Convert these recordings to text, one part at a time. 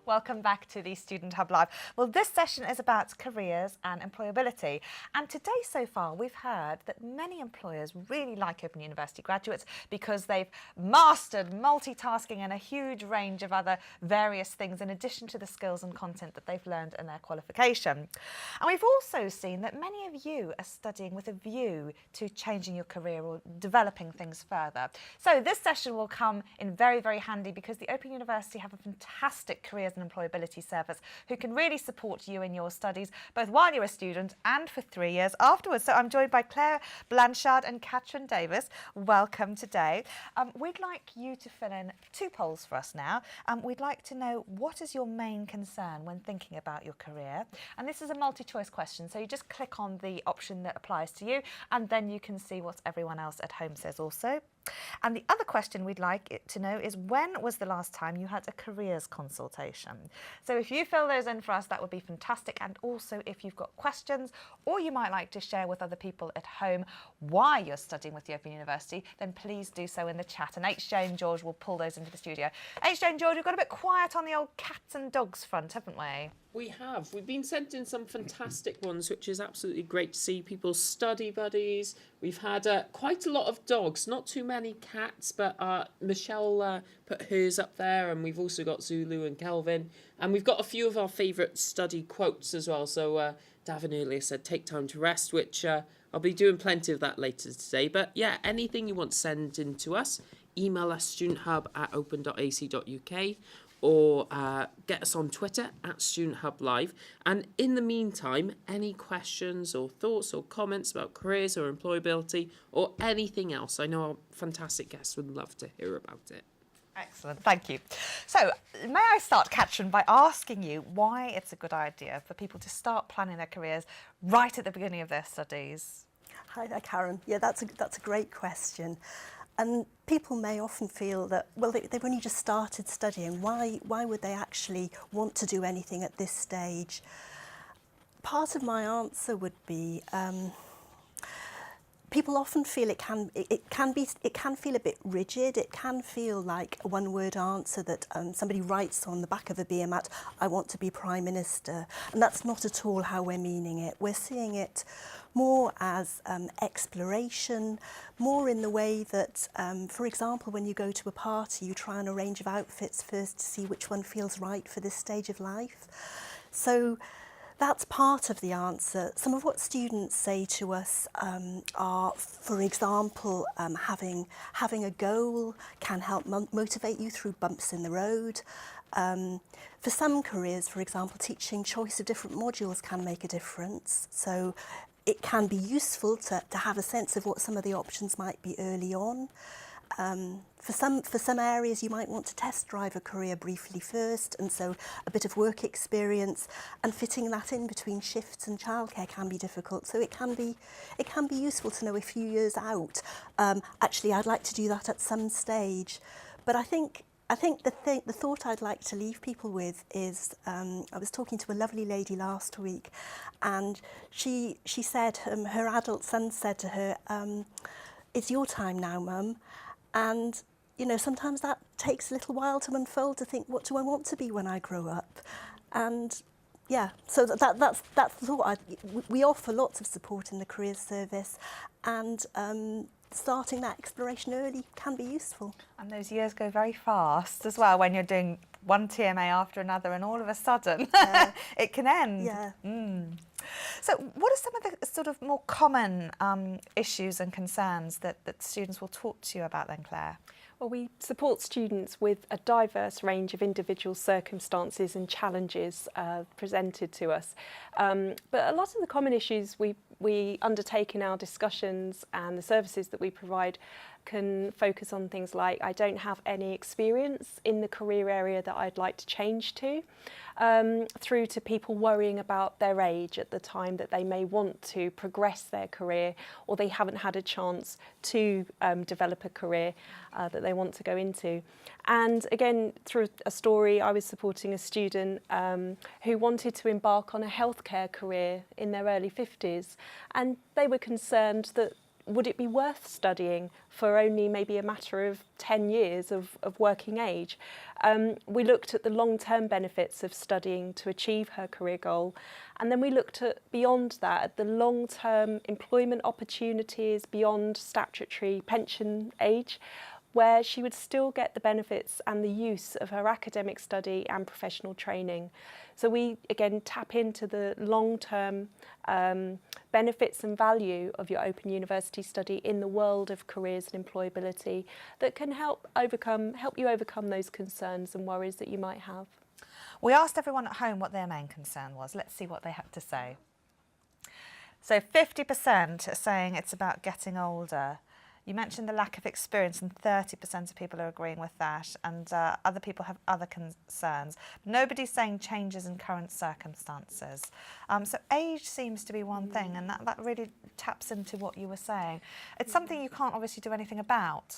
Welcome back to the Student Hub Live. Well, this session is about careers and employability. And today so far, we've heard that many employers really like Open University graduates because they've mastered multitasking and a huge range of other various things in addition to the skills and content that they've learned in their qualification. And we've also seen that many of you are studying with a view to changing your career or developing things further. So this session will come in very, very handy because the Open University have a fantastic Careers and Employability Service who can really support you in your studies, both while you're a student and for 3 years afterwards. So I'm joined by Blanchard and Catrin Davies. Welcome today. We'd like you to fill in 2 polls for us now. We'd like to know, what is your main concern when thinking about your career? And this is a multi-choice question, so you just click on the option that applies to you and then you can see what everyone else at home says also. And the other question we'd like it to know is, when was the last time you had a careers consultation? So if you fill those in for us, that would be fantastic. And also if you've got questions or you might like to share with other people at home why you're studying with the Open University, then please do so in the chat. And HJ and George will pull those into the studio. HJ and George, we've got a bit quiet on the old cats and dogs front, haven't we? We have. We've been sent in some fantastic ones, which is absolutely great to see. People's study buddies. We've had quite a lot of dogs, not too many cats, but Michelle put hers up there, and we've also got Zulu and Kelvin. And we've got a few of our favourite study quotes as well. So Davin earlier said, take time to rest, which I'll be doing plenty of that later today. But yeah, anything you want to send in to us, email us studenthub@open.ac.uk. or get us on Twitter @StudentHubLive. And in the meantime, any questions or thoughts or comments about careers or employability or anything else, I know our fantastic guests would love to hear about it. Excellent, thank you. So, may I start, Catrin, by asking you why it's a good idea for people to start planning their careers right at the beginning of their studies? Hi there, Karen. Yeah, that's a great question. And people may often feel that, well, they've only just started studying. Why would they actually want to do anything at this stage? Part of my answer would be, people often feel it can feel a bit rigid. It can feel like a one-word answer that somebody writes on the back of a beer mat, I want to be Prime Minister. And that's not at all how we're meaning it. We're seeing it more as exploration, more in the way that, for example, when you go to a party, you try on a range of outfits first to see which one feels right for this stage of life. So that's part of the answer. Some of what students say to us are, for example, having a goal can help motivate you through bumps in the road. For some careers, for example, teaching choice of different modules can make a difference. So it can be useful to have a sense of what some of the options might be early on. For some areas, you might want to test drive a career briefly first, and so a bit of work experience and fitting that in between shifts and childcare can be difficult. So it can be useful to know a few years out. Actually, I'd like to do that at some stage, but I think the thought I'd like to leave people with is, I was talking to a lovely lady last week, and she said, her adult son said to her, it's your time now, Mum. And, you know, sometimes that takes a little while to unfold, to think, what do I want to be when I grow up? And yeah, so that's the thought. We offer lots of support in the Careers Service, and starting that exploration early can be useful. And those years go very fast as well when you're doing one TMA after another, and all of a sudden it can end. Yeah. So what are some of the sort of more common issues and concerns that students will talk to you about then, Claire? Well, we support students with a diverse range of individual circumstances and challenges presented to us. But a lot of the common issues we undertake in our discussions and the services that we provide can focus on things like, I don't have any experience in the career area that I'd like to change to, through to people worrying about their age at the time that they may want to progress their career, or they haven't had a chance to develop a career that they want to go into. And again, through a story, I was supporting a student who wanted to embark on a healthcare career in their early 50s, and they were concerned that would it be worth studying for only maybe a matter of 10 years of working age? We looked at the long-term benefits of studying to achieve her career goal, and then we looked at beyond that, at the long-term employment opportunities beyond statutory pension age, where she would still get the benefits and the use of her academic study and professional training. So we, again, tap into the long-term benefits and value of your Open University study in the world of careers and employability that can help you overcome those concerns and worries that you might have. We asked everyone at home what their main concern was. Let's see what they had to say. So 50% are saying it's about getting older. You mentioned the lack of experience, and 30% of people are agreeing with that, and other people have other concerns. Nobody's saying changes in current circumstances. So age seems to be one thing, and that really taps into what you were saying. It's something you can't obviously do anything about.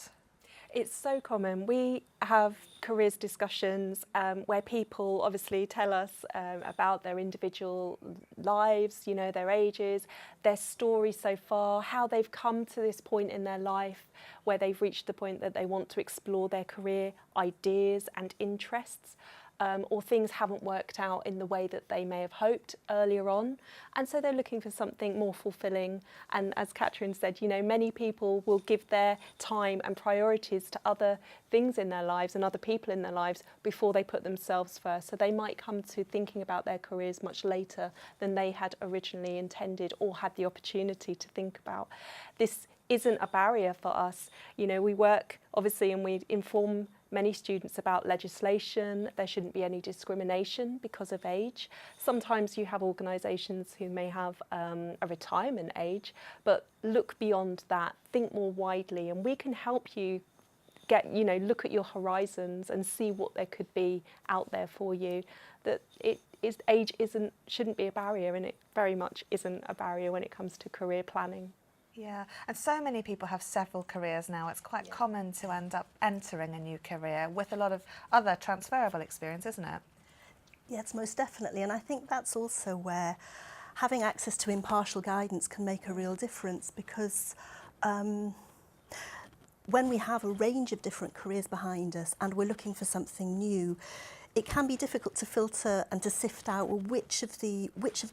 It's so common. We have careers discussions where people obviously tell us about their individual lives, you know, their ages, their story so far, how they've come to this point in their life where they've reached the point that they want to explore their career ideas and interests. Or things haven't worked out in the way that they may have hoped earlier on. And so they're looking for something more fulfilling. And as Catrin said, you know, many people will give their time and priorities to other things in their lives and other people in their lives before they put themselves first. So they might come to thinking about their careers much later than they had originally intended or had the opportunity to think about. This isn't a barrier for us. You know, we work obviously and we inform many students about legislation. There shouldn't be any discrimination because of age. Sometimes you have organisations who may have a retirement age, but look beyond that, think more widely, and we can help you look at your horizons and see what there could be out there for you. That age shouldn't be a barrier, and it very much isn't a barrier when it comes to career planning. Yeah, and so many people have several careers now. It's quite common to end up entering a new career with a lot of other transferable experience, isn't it? Yes, most definitely. And I think that's also where having access to impartial guidance can make a real difference, because when we have a range of different careers behind us and we're looking for something new, it can be difficult to filter and to sift out which of the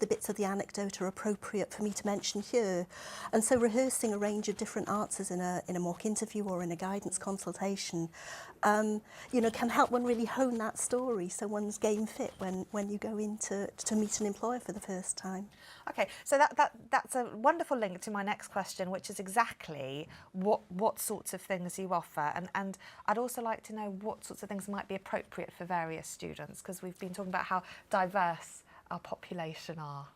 bits of the anecdote are appropriate for me to mention here. And so rehearsing a range of different answers in a mock interview or in a guidance consultation, can help one really hone that story so one's game fit when you go in to meet an employer for the first time. Okay, so that's a wonderful link to my next question, which is exactly what sorts of things you offer, and I'd also like to know what sorts of things might be appropriate for various students, because we've been talking about how diverse our population are.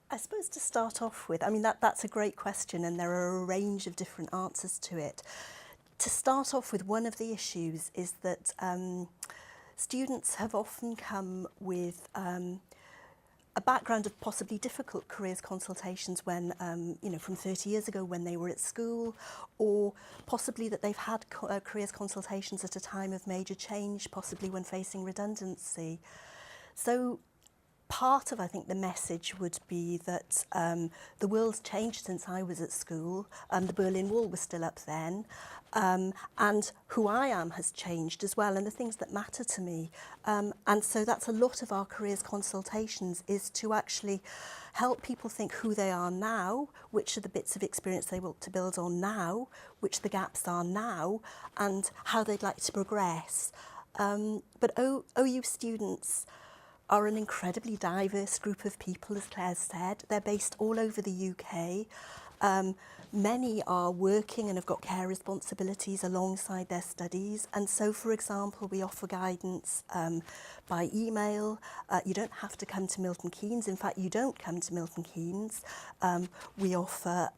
I suppose to start off with, I mean, that's a great question, and there are a range of different answers to it. To start off with, one of the issues is that students have often come with a background of possibly difficult careers consultations when, from 30 years ago when they were at school, or possibly that they've had careers consultations at a time of major change, possibly when facing redundancy. So part of, I think, the message would be that the world's changed since I was at school, and the Berlin Wall was still up then, and who I am has changed as well, and the things that matter to me. And so that's a lot of our careers consultations, is to actually help people think who they are now, which are the bits of experience they want to build on now, which the gaps are now, and how they'd like to progress. But OU students are an incredibly diverse group of people, as Claire said. They're based all over the UK. Many are working and have got care responsibilities alongside their studies. And so, for example, we offer guidance by email. You don't have to come to Milton Keynes. In fact, you don't come to Milton Keynes. We offer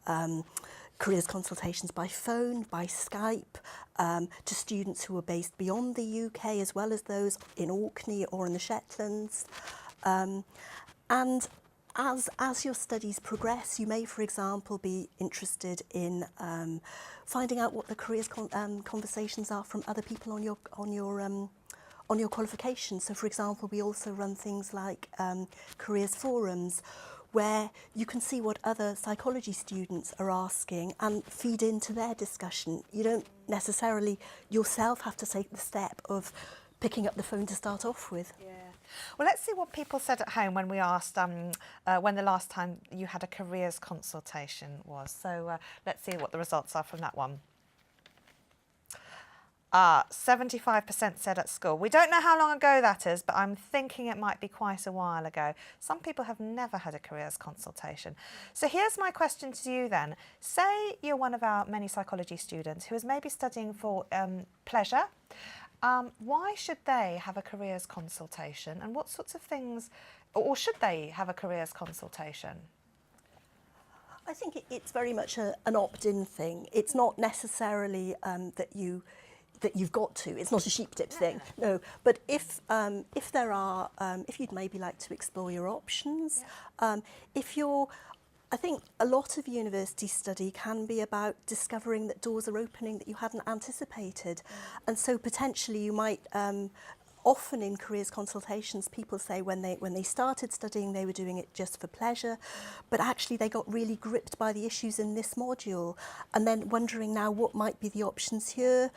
careers consultations by phone, by Skype, to students who are based beyond the UK, as well as those in Orkney or in the Shetlands. And as your studies progress, you may, for example, be interested in finding out what the careers conversations are from other people on your qualifications. So, for example, we also run things like careers forums, where you can see what other psychology students are asking and feed into their discussion. You don't necessarily yourself have to take the step of picking up the phone to start off with. Yeah. Well, let's see what people said at home when we asked when the last time you had a careers consultation was. So let's see what the results are from that one. 75% said at school. We don't know how long ago that is, but I'm thinking it might be quite a while ago. Some people have never had a careers consultation. So here's my question to you then. Say you're one of our many psychology students who is maybe studying for pleasure. Why should they have a careers consultation, and what sorts of things, or should they have a careers consultation? I think it's very much an opt-in thing. It's not necessarily that you've got to. It's not a sheep dip thing. No. But if there are, if you'd maybe like to explore your options, I think a lot of university study can be about discovering that doors are opening that you hadn't anticipated. And so potentially you might, often in careers consultations, people say when they started studying, they were doing it just for pleasure, but actually they got really gripped by the issues in this module, and then wondering now what might be the options here,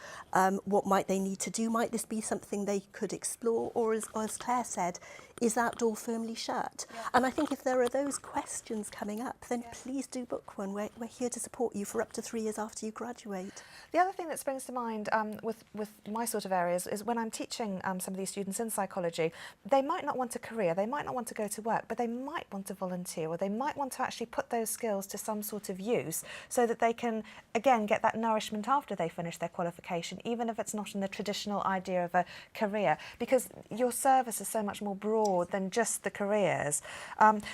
what might they need to do, might this be something they could explore, or as Claire said, is that door firmly shut? Yeah. And I think if there are those questions coming up, then please do book one. We're here to support you for up to 3 years after you graduate. The other thing that springs to mind with my sort of areas is when I'm teaching some of these students in psychology, they might not want a career, they might not want to go to work, but they might want to volunteer, or they might want to actually put those skills to some sort of use so that they can, again, get that nourishment after they finish their qualification, even if it's not in the traditional idea of a career, because your service is so much more broad than just the careers.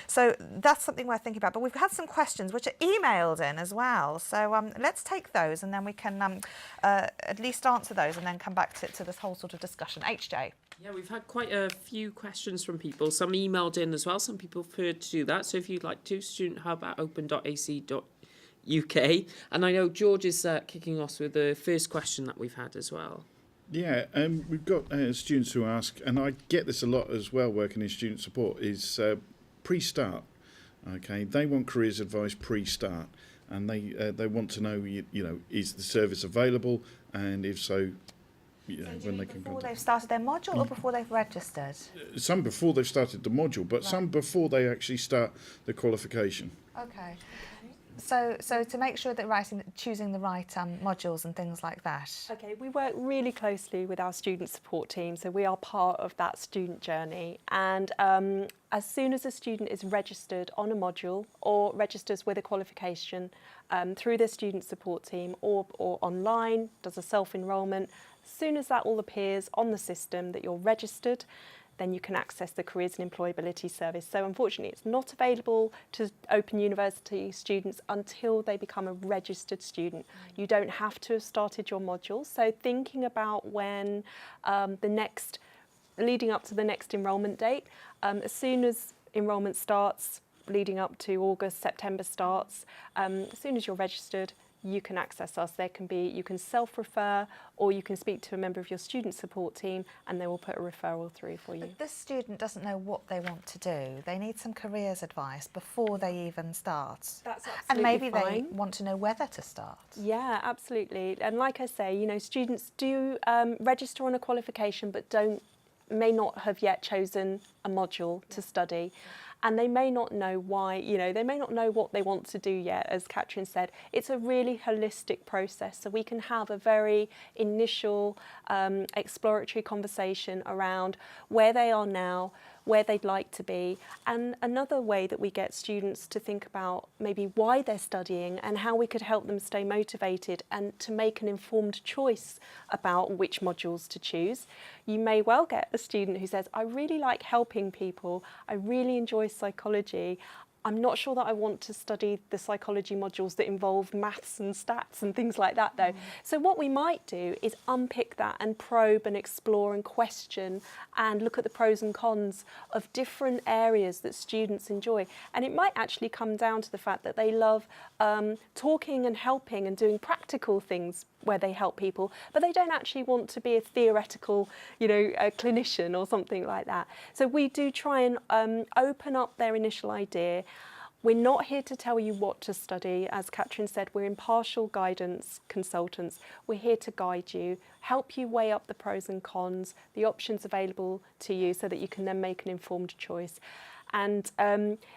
So that's something we're thinking about. But we've had some questions which are emailed in as well. So let's take those, and then we can at least answer those and then come back to this whole sort of discussion. HJ. Yeah, we've had quite a few questions from people. Some emailed in as well. Some people preferred to do that. So if you'd like to, studenthub@open.ac.uk. And I know George is kicking us with the first question that we've had as well. Yeah, we've got students who ask, and I get this a lot as well working in student support, is pre-start. Okay, they want careers advice pre-start, and they want to know, is the service available, and if so, when they can before they've started their module or before they've registered? Some before they've started the module, but some before they actually start the qualification. Okay. So to make sure that choosing the right modules and things like that. Okay, we work really closely with our student support team, so we are part of that student journey. And as soon as a student is registered on a module or registers with a qualification through the student support team or online, does a self-enrolment, as soon as that all appears on the system that you're registered, then you can access the Careers and Employability Service. So unfortunately, it's not available to Open University students until they become a registered student. You don't have to have started your module. So thinking about when leading up to the next enrolment date, as soon as enrolment starts, leading up to August, September starts, as soon as you're registered, you can access us. You can self-refer, or you can speak to a member of your student support team and they will put a referral through for you. But this student doesn't know what they want to do. They need some careers advice before they even start. That's absolutely And maybe fine. they want to know whether to start. Yeah, absolutely. And like I say, students do register on a qualification but may not have yet chosen a module to study. And they may not know why, they may not know what they want to do yet, as Catrin said. It's a really holistic process, so we can have a very initial exploratory conversation around where they are now, where they'd like to be, and another way that we get students to think about maybe why they're studying and how we could help them stay motivated and to make an informed choice about which modules to choose. You may well get a student who says, I really like helping people, I really enjoy psychology, I'm not sure that I want to study the psychology modules that involve maths and stats and things like that though. So what we might do is unpick that and probe and explore and question and look at the pros and cons of different areas that students enjoy. And it might actually come down to the fact that they love talking and helping and doing practical things where they help people, but they don't actually want to be a theoretical, a clinician or something like that. So we do try and open up their initial idea We're not here to tell you what to study. As Catrin said, we're impartial guidance consultants. We're here to guide you, help you weigh up the pros and cons, the options available to you so that you can then make an informed choice. And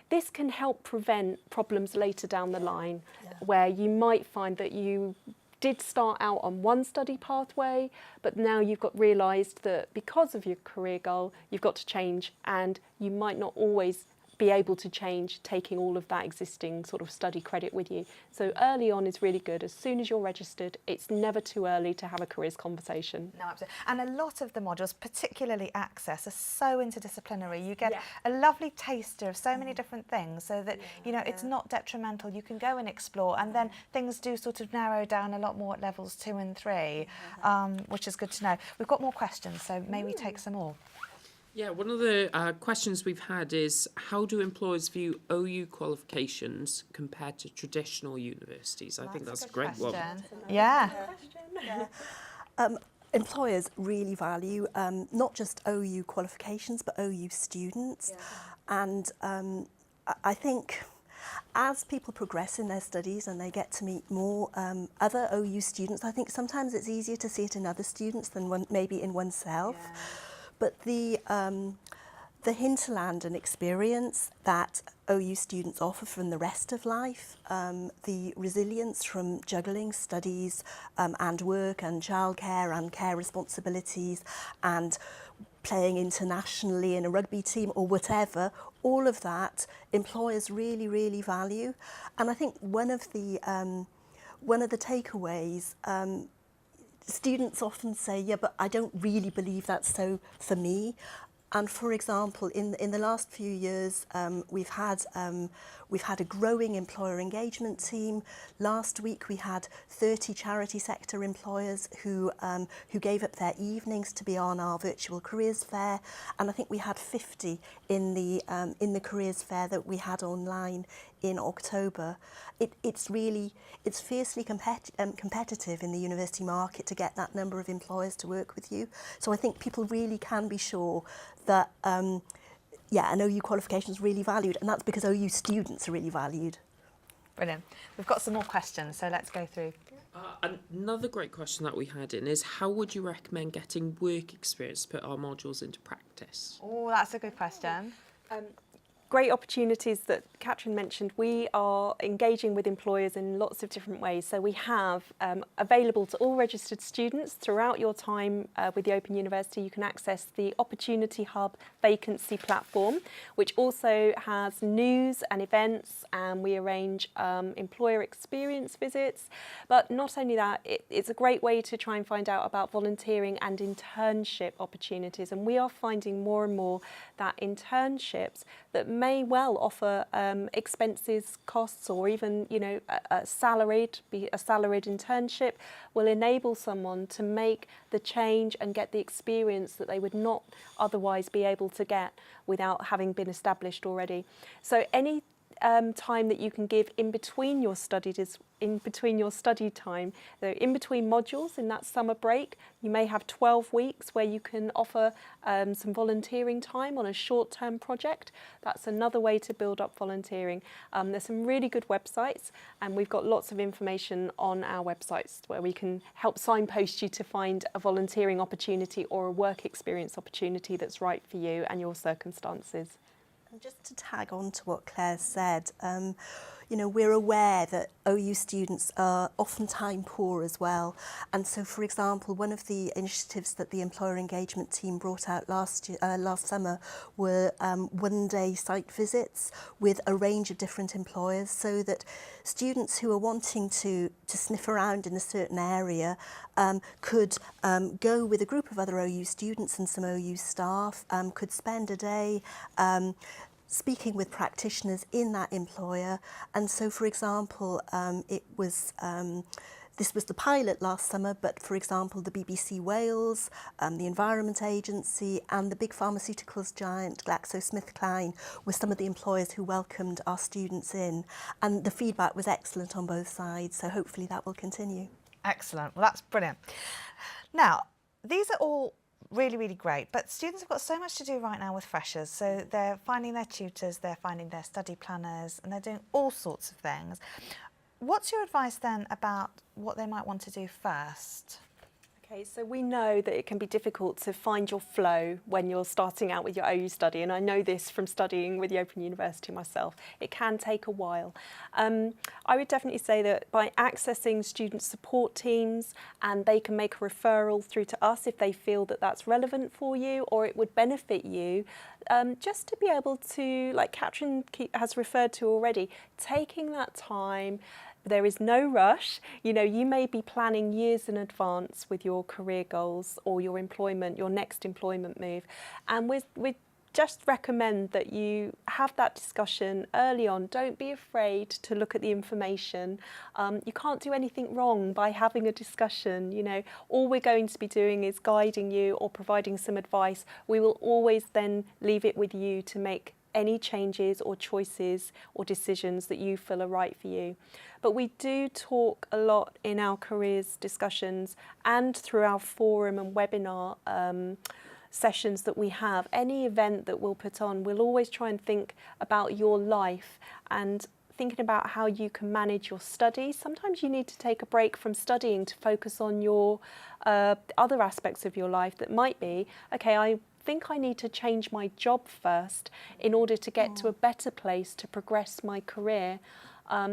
this can help prevent problems later down the line, where you might find that you did start out on one study pathway, but now you've got realised that because of your career goal, you've got to change, and you might not always be able to change taking all of that existing sort of study credit with you. So early on is really good. As soon as you're registered, it's never too early to have a careers conversation. No, absolutely. And a lot of the modules, particularly Access, are so interdisciplinary. You get a lovely taster of so many different things, so that, you know, it's not detrimental. You can go and explore, and then things do sort of narrow down a lot more at levels 2 and 3, which is good to know. We've got more questions, so may we take some more? Yeah, one of the questions we've had is, how do employers view OU qualifications compared to traditional universities? I think that's a great one. Yeah. Employers really value not just OU qualifications, but OU students. And I think as people progress in their studies and they get to meet more other OU students, I think sometimes it's easier to see it in other students than maybe in oneself. But the hinterland and experience that OU students offer from the rest of life, the resilience from juggling studies and work and childcare and care responsibilities and playing internationally in a rugby team or whatever, all of that employers really, really value. And I think one of the takeaways, students often say, yeah, but I don't really believe that's so for me. And for example, in the last few years, we've had a growing employer engagement team. Last week we had 30 charity sector employers who gave up their evenings to be on our virtual careers fair, and I think we had 50 in the careers fair that we had online in October. It's fiercely competitive in the university market to get that number of employers to work with you. So I think people really can be sure that an OU qualification is really valued, and that's because OU students are really valued. Brilliant. We've got some more questions, so let's go through. Another great question that we had in is, how would you recommend getting work experience to put our modules into practice? Oh, that's a good question. Great opportunities that Catrin mentioned. We are engaging with employers in lots of different ways. So we have available to all registered students throughout your time with the Open University, you can access the Opportunity Hub vacancy platform, which also has news and events, and we arrange employer experience visits. But not only that, it's a great way to try and find out about volunteering and internship opportunities. And we are finding more and more that internships that may well offer expenses, costs, or even, you know, a salaried internship will enable someone to make the change and get the experience that they would not otherwise be able to get without having been established already. So any time that you can give in between your study time, so in between modules in that summer break, you may have 12 weeks where you can offer some volunteering time on a short-term project. That's another way to build up volunteering. There's some really good websites, and we've got lots of information on our websites where we can help signpost you to find a volunteering opportunity or a work experience opportunity that's right for you and your circumstances. And just to tag on to what Claire said, you know, we're aware that OU students are often time poor as well. And so, for example, one of the initiatives that the employer engagement team brought out last summer were one-day site visits with a range of different employers, so that students who are wanting to sniff around in a certain area could go with a group of other OU students and some OU staff, could spend a day speaking with practitioners in that employer. And so, for example, this was the pilot last summer, but for example, the BBC Wales, the Environment Agency, and the big pharmaceuticals giant GlaxoSmithKline were some of the employers who welcomed our students in. And the feedback was excellent on both sides, so hopefully that will continue. Excellent. Well, that's brilliant. Now, these are all really, really great. But students have got so much to do right now with freshers. So they're finding their tutors, they're finding their study planners, and they're doing all sorts of things. What's your advice then about what they might want to do first? Okay, so we know that it can be difficult to find your flow when you're starting out with your OU study, and I know this from studying with the Open University myself. It can take a while. I would definitely say that by accessing student support teams, and they can make a referral through to us if they feel that that's relevant for you or it would benefit you, just to be able to, like Catrin has referred to already, taking that time. There is no rush. You know, you may be planning years in advance with your career goals or your employment, your next employment move. And we just recommend that you have that discussion early on. Don't be afraid to look at the information. You can't do anything wrong by having a discussion. You know, all we're going to be doing is guiding you or providing some advice. We will always then leave it with you to make any changes or choices or decisions that you feel are right for you. But we do talk a lot in our careers discussions and through our forum and webinar sessions that we have. Any event that we'll put on, we'll always try and think about your life and thinking about how you can manage your studies. Sometimes you need to take a break from studying to focus on your other aspects of your life that might be, okay, I think I need to change my job first in order to get to a better place to progress my career.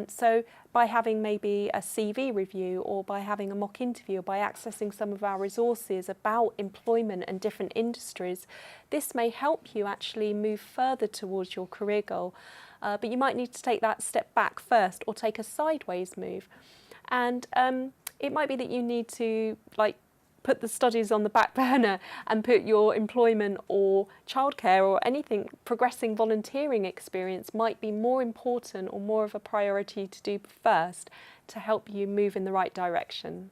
So by having maybe a CV review or by having a mock interview or by accessing some of our resources about employment and different industries, this may help you actually move further towards your career goal. But you might need to take that step back first or take a sideways move. And it might be that you need to put the studies on the back burner and put your employment or childcare or anything, progressing volunteering experience might be more important or more of a priority to do first to help you move in the right direction.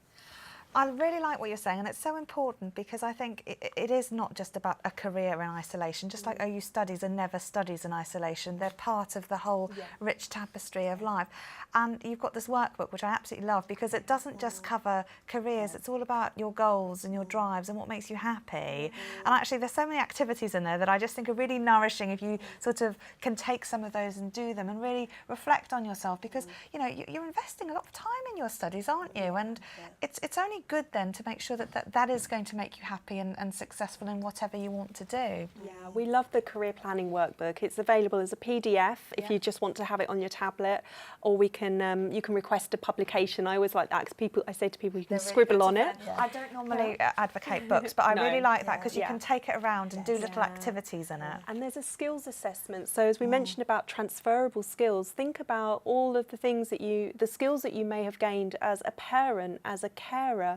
I really like what you're saying, and it's so important because I think it is not just about a career in isolation. Just like OU studies are never studies in isolation, they're part of the whole rich tapestry of life. And you've got this workbook, which I absolutely love, because it doesn't just cover careers, it's all about your goals and your drives and what makes you happy. And actually there's so many activities in there that I just think are really nourishing if you sort of can take some of those and do them and really reflect on yourself, because you know you're investing a lot of time in your studies, aren't you? And it's only good then to make sure that is going to make you happy and successful in whatever you want to do. Yeah, we love the career planning workbook. It's available as a PDF if you just want to have it on your tablet, or we can you can request a publication. I always like that because I say to people you can scribble on it. I don't normally advocate books, but I really like that because you can take it around and do little activities in it. And there's a skills assessment. So as we mentioned about transferable skills, think about all of the things that the skills that you may have gained as a parent, as a carer,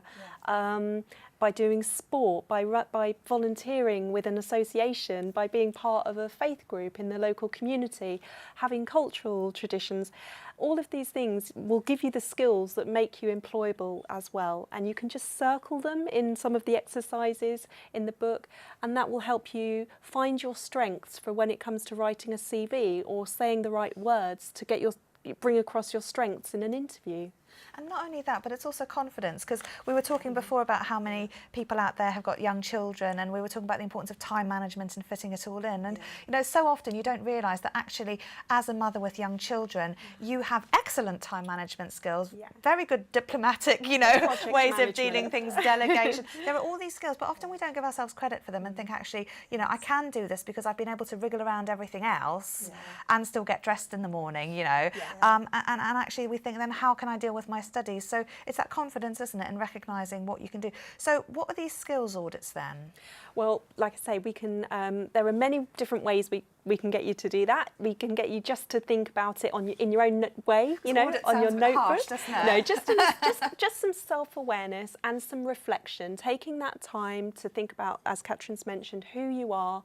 by doing sport, by volunteering with an association, by being part of a faith group in the local community, having cultural traditions. All of these things will give you the skills that make you employable as well. And you can just circle them in some of the exercises in the book, and that will help you find your strengths for when it comes to writing a CV or saying the right words to bring across your strengths in an interview. And not only that, but it's also confidence, because we were talking before about how many people out there have got young children, and we were talking about the importance of time management and fitting it all in. And you know, so often you don't realise that actually, as a mother with young children, you have excellent time management skills, very good diplomatic, you know, ways of dealing things, delegation. There are all these skills, but often we don't give ourselves credit for them and think, actually, you know, I can do this because I've been able to wriggle around everything else and still get dressed in the morning, you know. And actually we think, then how can I deal with my studies? So it's that confidence, isn't it, and recognising what you can do. So what are these skills audits then? Well, like I say, we can. There are many different ways we can get you to do that. We can get you just to think about it in your own way, you know, on your notebook. Harsh, doesn't it? No, just some self-awareness and some reflection, taking that time to think about, as Catrin's mentioned, who you are.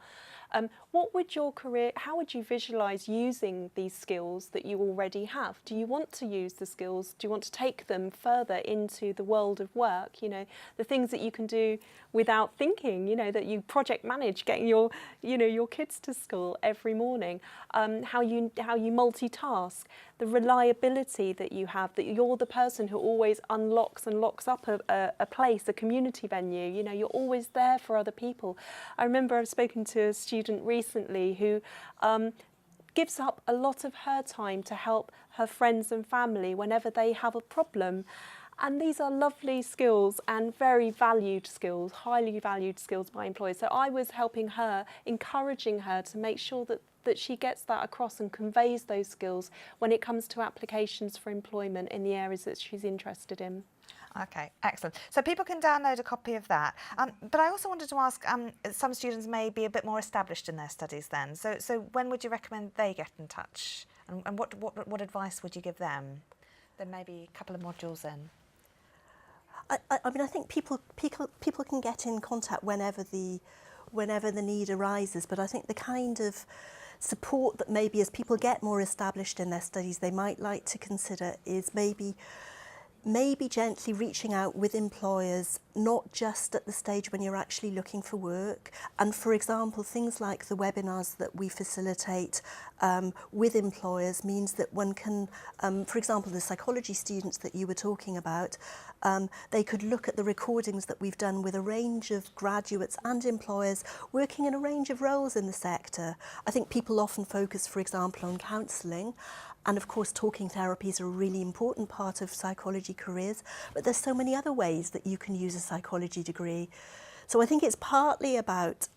What would your career, how would you visualise using these skills that you already have? Do you want to use the skills? Do you want to take them further into the world of work? You know, the things that you can do without thinking, you know, that you project manage, getting your, you know, your kids to school every morning, how you multitask, the reliability that you have, that you're the person who always unlocks and locks up a place, a community venue, you know, you're always there for other people. I remember I've spoken to a student recently who gives up a lot of her time to help her friends and family whenever they have a problem. And these are lovely skills and very valued skills, highly valued skills by employers. So I was helping her, encouraging her to make sure that she gets that across and conveys those skills when it comes to applications for employment in the areas that she's interested in. Okay, excellent. So people can download a copy of that. But I also wanted to ask, some students may be a bit more established in their studies then. So when would you recommend they get in touch? And what advice would you give them? There may be a couple of modules in. I mean, I think people can get in contact whenever the need arises, but I think the kind of support that maybe as people get more established in their studies they might like to consider is maybe gently reaching out with employers, not just at the stage when you're actually looking for work. And for example, things like the webinars that we facilitate with employers means that one can, for example, the psychology students that you were talking about, they could look at the recordings that we've done with a range of graduates and employers working in a range of roles in the sector. I think people often focus, for example, on counselling. And of course, talking therapies are a really important part of psychology careers, but there's so many other ways that you can use a psychology degree. So I think it's partly about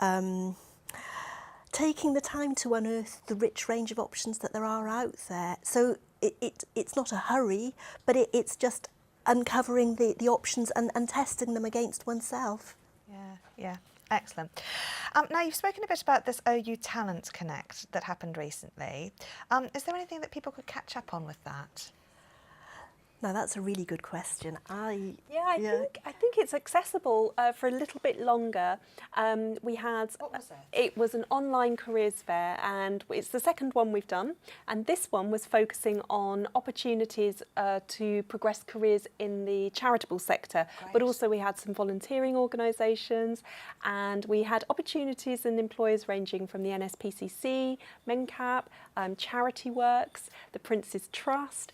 taking the time to unearth the rich range of options that there are out there. So it's not a hurry, but it's just uncovering the options and testing them against oneself. Yeah. Excellent. Now, you've spoken a bit about this OU Talent Connect that happened recently. Is there anything that people could catch up on with that? Now, that's a really good question. I think it's accessible for a little bit longer. We had What was it? It was an online careers fair, and it's the second one we've done. And this one was focusing on opportunities to progress careers in the charitable sector. Great. But also we had some volunteering organisations, and we had opportunities and employers ranging from the NSPCC, MenCap, Charity Works, the Prince's Trust,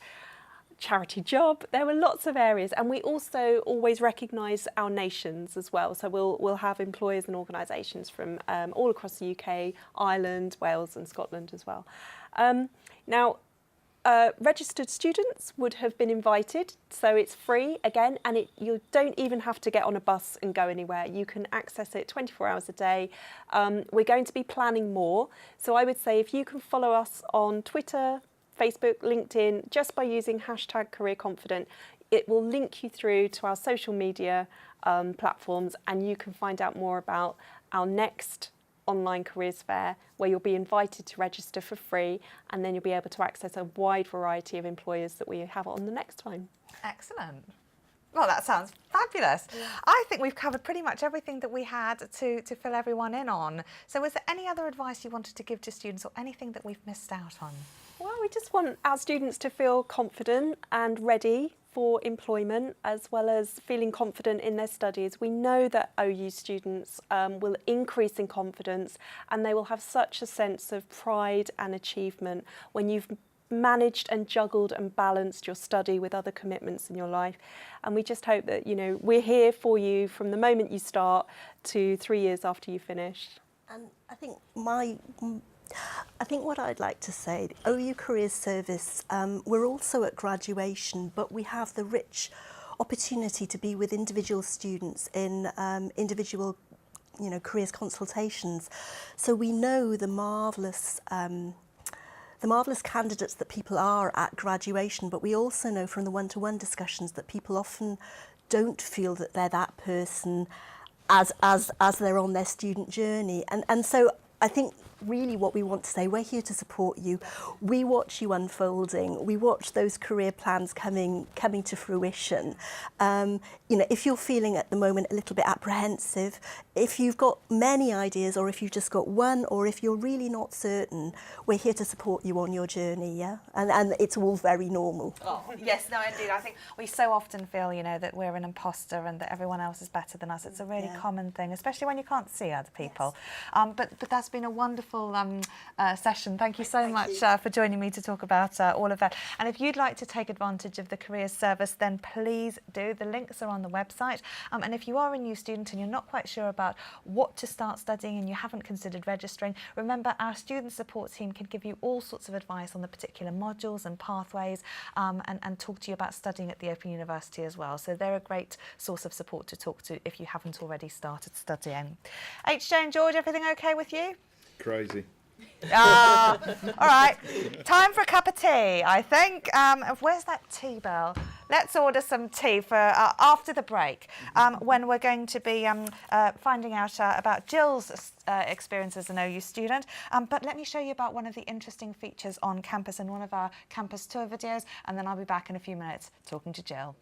Charity Job. There were lots of areas, and we also always recognise our nations as well. So we'll have employers and organisations from all across the UK, Ireland, Wales and Scotland as well. Now, registered students would have been invited, so it's free again, and you don't even have to get on a bus and go anywhere. You can access it 24 hours a day. We're going to be planning more, so I would say if you can follow us on Twitter, Facebook, LinkedIn, just by using #CareerConfident, it will link you through to our social media platforms, and you can find out more about our next online careers fair, where you'll be invited to register for free, and then you'll be able to access a wide variety of employers that we have on the next time. Excellent. Well, that sounds fabulous. Yeah. I think we've covered pretty much everything that we had to fill everyone in on. So was there any other advice you wanted to give to students, or anything that we've missed out on? Well, we just want our students to feel confident and ready for employment, as well as feeling confident in their studies. We know that OU students will increase in confidence, and they will have such a sense of pride and achievement when you've managed and juggled and balanced your study with other commitments in your life. And we just hope that, you know, we're here for you from the moment you start to 3 years after you finish. And I think what I'd like to say, the OU Careers Service, we're also at graduation, but we have the rich opportunity to be with individual students in individual, careers consultations. So we know the marvellous candidates that people are at graduation, but we also know from the one-to-one discussions that people often don't feel that they're that person as they're on their student journey. And so I think really what we want to say. We're here to support you. We watch you unfolding. We watch those career plans coming to fruition. You know, if you're feeling at the moment a little bit apprehensive, if you've got many ideas, or if you've just got one, or if you're really not certain, we're here to support you on your journey, yeah? And it's all very normal. Oh, yes, no, indeed. I think we so often feel, you know, that we're an imposter and that everyone else is better than us. It's a really common thing, especially when you can't see other people. Yes. But that's been a wonderful session. Thank you so much for joining me to talk about all of that. And if you'd like to take advantage of the Careers Service, then please do. The links are on the website. And if you are a new student and you're not quite sure about what to start studying and you haven't considered registering, remember our student support team can give you all sorts of advice on the particular modules and pathways, and talk to you about studying at the Open University as well. So they're a great source of support to talk to if you haven't already started studying. HJ and George, everything okay with you? Crazy. All right, time for a cup of tea, I think. Where's that tea bell? Let's order some tea for after the break, when we're going to be finding out about Jill's experience as an OU student. But let me show you about one of the interesting features on campus in one of our campus tour videos, and then I'll be back in a few minutes talking to Jill.